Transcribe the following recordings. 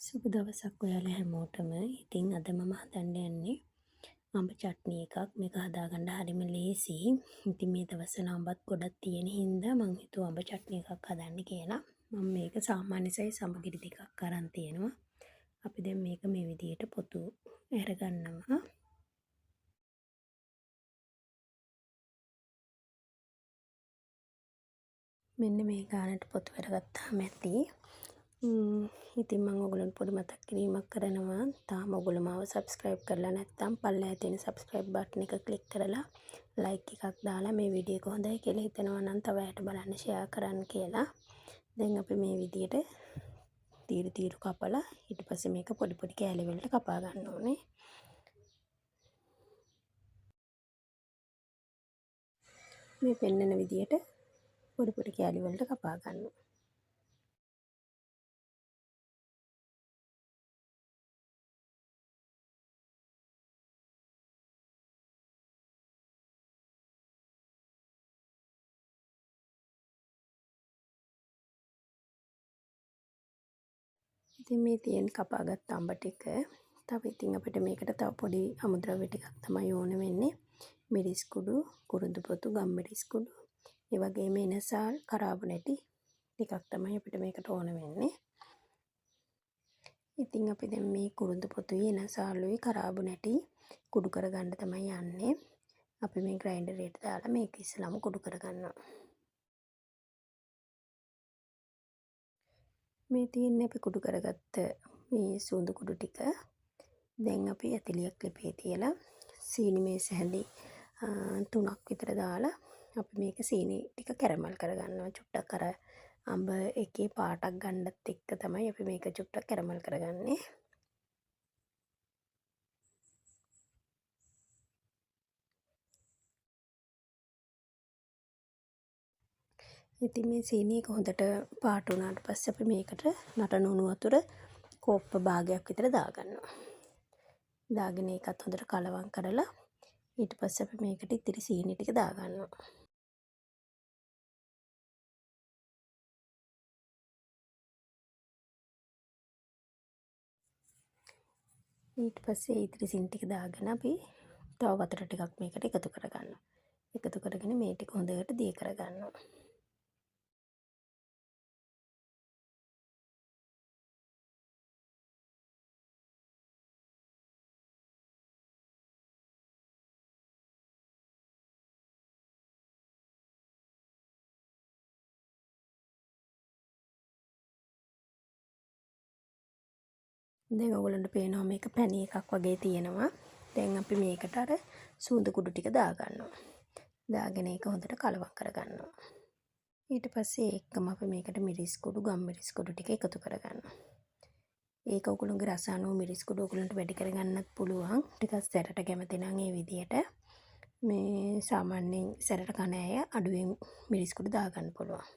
සුබ දවසක් ඔයාලා හැමෝටම. ඉතින් අද මම හදන්න යන්නේ අඹ චට්නි එකක්. මේක හදාගන්න හරිම ලේසි. ඉතින් මේ දවස්වල අඹත් ගොඩක් තියෙන හින්දා මම හිතුවා අඹ චට්නි එකක් හදන්න කියලා. මම මේක සාමාන්‍ය සයිස් අඹ ගෙඩි දෙකක් අරන් තියෙනවා. අපි දැන් මේක මේ විදිහට පොතු අරගන්නවා. මෙන්න මේ ගානට පොතු අරගත්තාම ඇති. ඉතින් මම ඔයගොල්ලන්ට පොඩි මතක් කිරීමක් කරනවා. තාම ඔයගොල්ලෝ මාව subscribe කරලා නැත්නම් පල්ලෙහා තියෙන subscribe button එක click කරලා like එකක් දාලා මේ වීඩියෝ එක හොඳයි කියලා හිතනවා නම් තව අයට බලන්න share කරන්න කියලා. දැන් අපි මේ විදිහට තීරු කපලා ඊට පස්සේ මේක පොඩි පොඩි කෑලි වලට කපා ගන්න ඕනේ. මේ පෙන්නන විදිහට පොඩි පොඩි කෑලි වලට කපා ගන්නවා. ඉතින් මේ තියෙන කපාගත් අඹ ටික තව ඉතින් අපිට මේකට තව පොඩි අමුද්‍රව්‍ය ටිකක් තමයි ඕන වෙන්නේ. මිරිස් කුඩු, කුරුඳු පොතු, ගම්මිරිස් කුඩු, ඒ වගේම එනසාල්, කරාබු නැටි ටිකක් තමයි අපිට මේකට ඕන වෙන්නේ. ඉතින් අපි දැන් මේ කුරුඳු පොතුයි, එනසාලුයි, කරාබු නැටි කුඩු කරගන්න තමයි යන්නේ. අපි මේ ග්‍රයින්ඩරයට දාලා මේක ඉස්සෙල්ලාම කුඩු කරගන්නවා. මේ තියෙන්නේ අපි කුඩු කරගත්ත මේ සුඳු කුඩු ටික. දැන් අපි ඇතිලියක් ලිපේ තියලා සීනි මේස හැඳි 3ක් විතර දාලා අපි මේක සීනි ටික කැරමල් කරගන්නවා. චුට්ටක් අර අඹ එකේ පාටක් ගන්නත් එක්ක තමයි අපි මේක චුට්ටක් කැරමල් කරගන්නේ. ඉතින් මේ සීනි එක හොඳට පාට වුණාට පස්සේ අපි මේකට නටන උණු වතුර කෝප්ප භාගයක් විතර දාගන්නවා. දාගෙන ඒකත් හොඳට කලවම් කරලා ඊට පස්සේ අපි මේකට ඉතිරි සීනි ටික දාගන්නවා. ඊට පස්සේ ඉතිරි සීනි ටික දාගෙන අපි තව වතුර ටිකක් මේකට එකතු කරගන්නවා. එකතු කරගෙන මේ ටික හොඳට දිය කරගන්නවා. දැන් ඔයගොල්ලන්ට පේනවා මේක පැණි එකක් වගේ තියෙනවා. දැන් අපි මේකට අර සුඳු කුඩු ටික දාගන්නවා. දාගෙන ඒක හොඳට කලවම් කරගන්නවා. ඊට පස්සේ එක්කම අපි මේකට මිරිස් කුඩු, ගම්මිරිස් කුඩු ටික එකතු කරගන්නවා. ඒක ඔයගොල්ලෝගේ රස අනුව මිරිස් කුඩු ඔයගොල්ලන්ට වැඩි කරගන්නත් පුළුවන්. ටිකක් සැරට කැමති නම් ඒ විදියට මේ සාමාන්‍යයෙන් සැරට කන අය අඩුවෙන් මිරිස් කුඩු දාගන්න පුළුවන්.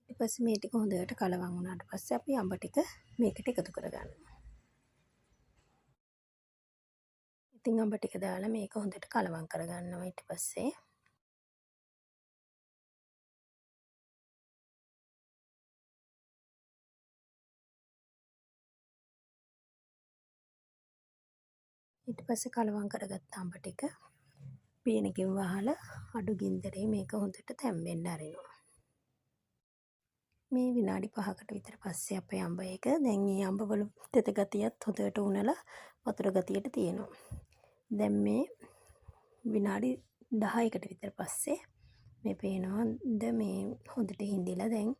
ඊට පස්සේ මේ ටික හොඳට කලවම් වුණාට පස්සේ අපි අඹ ටික මේකට එකතු කරගන්නවා. ඉතින් අඹ ටික දාලා මේක හොඳට කලවම් කරගන්නවා. ඊට පස්සේ කලවම් කරගත්ත අඹ ටික පීනකින් වහලා අඩු ගින්දරේ මේක හොඳට තැම්බෙන්න අරිනවා. මේ විනාඩි 5කට විතර පස්සේ අපේ අඹ එක දැන් මේ අඹ වල තෙත ගතියත් හොඳට උනලා වතුර ගතියට තියෙනවා. දැන් මේ විනාඩි 10කට විතර පස්සේ මේ පේනවාද මේ හොඳට හිඳිලා දැන්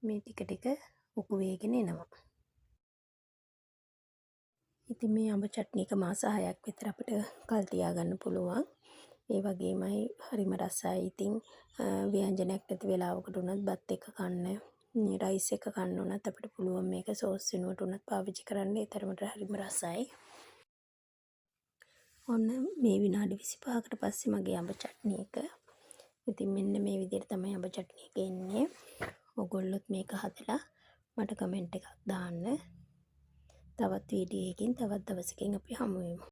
මේ ටික උකු වේගෙන එනවා. ඉතින් මේ අඹ චට්නි එක මාස 6ක් විතර අපිට කල් තියාගන්න පුළුවන්. ඒ වගේමයි හරිම රසයි. ඉතින් ව්‍යංජනයක් නැති වෙලාවකට උනත් බත් එක කන්න, රයිස් එක කන්න උනත් අපිට පුළුවන් මේක සෝස් වෙනුවට උනත් පාවිච්චි කරන්න. ඒ තරමට හරිම රසයි. ඔන්න මේ විනාඩි 25කට පස්සේ මගේ අඹ චට්නි එක. ඉතින් මෙන්න මේ විදිහට තමයි අඹ චට්නි එක එන්නේ. ඔයගොල්ලොත් මේක හදලා මට කමෙන්ට් එකක් දාන්න. තවත් වීඩියෝ එකකින් තවත් දවසකින් අපි හමු වෙමු.